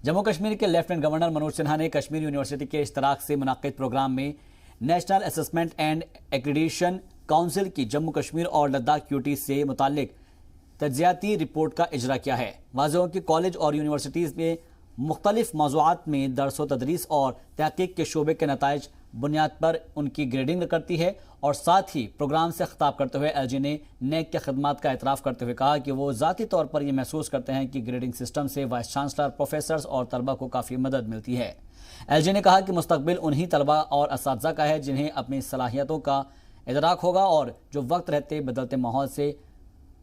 जम्मू कश्मीर के lieutenant governor Manoj Sinha ने Kashmir university के इश्तराक से मुनाकिद प्रोग्राम में national assessment and accreditation council की जम्मू कश्मीर और लद्दाख क्यूटी से मुतालिक तज्जियाती रिपोर्ट का इजरा किया है। वाज़ेह हो कि कॉलेज और यूनिवर्सिटीज़ में मुख्तलिफ मौज़ूआत में दर्स व तदरीस और तहकीक के शोबे के नताइज बुनियाद पर उनकी ग्रेडिंग करती है। और साथ ही प्रोग्राम से खिताब करते हुए एलजी ने नेक के खदमात का एतराफ़ करते हुए कहा कि वो ज़ाती तौर पर यह महसूस करते हैं कि ग्रेडिंग सिस्टम से वाइस चांसलर, प्रोफेसर्स और तलबा को काफ़ी मदद मिलती है। एलजी ने कहा कि मुस्तकबिल उन्हीं तलबा और असातिज़ा का है जिन्हें अपनी सलाहियतों का इदराक होगा और जो वक्त रहते बदलते माहौल से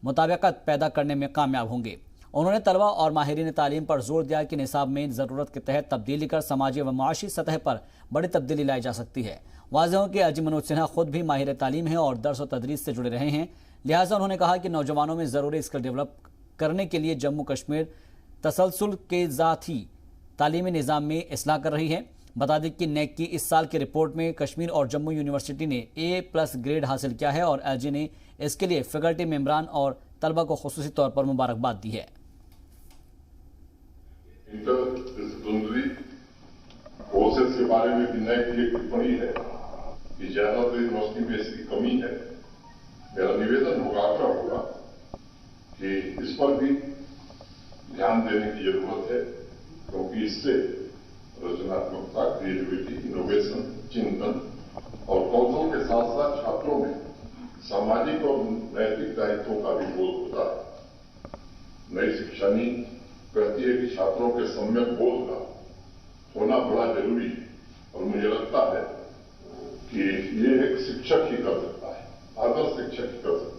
मुताबिकत पैदा करने में कामयाब होंगे। उन्होंने तलबा और माहिरीन तालीम पर जोर दिया कि निसाब में ज़रूरत के तहत तब्दीली कर समाजी व माशी सतह पर बड़ी तब्दीली लाई जा सकती है। वाज़ेह हो कि एलजी मनोज सिन्हा खुद भी माहिर तालीम है और दर्स व तदरीस से जुड़े रहे हैं, लिहाजा उन्होंने कहा कि नौजवानों में ज़रूरी स्किल डेवलप करने के लिए जम्मू कश्मीर तसलसल के ज़ाती तालीमी निज़ाम में इस्लाह कर रही है। बता दें कि नेक की इस साल की रिपोर्ट में कश्मीर और जम्मू यूनिवर्सिटी ने A+ ग्रेड हासिल किया है और एलजी ने इसके लिए फैकल्टी मेंबरान और तलबा को खुसूसी तौर पर मुबारकबाद दी है। इंटरडिसिप्लिनरी कोर्सेज के बारे में भी नए की एक टिप्पणी है कि ज्यादातर यूनिवर्सिटी में इसकी कमी है। मेरा निवेदन होगा, आग्रह होगा कि इस पर भी ध्यान देने की जरूरत है, क्योंकि इससे रचनात्मकता, क्रिएटिविटी, इनोवेशन, चिंतन और कौशल के साथ साथ छात्रों में सामाजिक और नैतिक दायित्वों का भी बोध होता है। नई शिक्षा नीति कहती है कि छात्रों के सम्यक बोध का होना बड़ा जरूरी है और मुझे लगता है कि ये एक शिक्षक ही कर सकता है, आदर्श शिक्षक ही कर सकता है।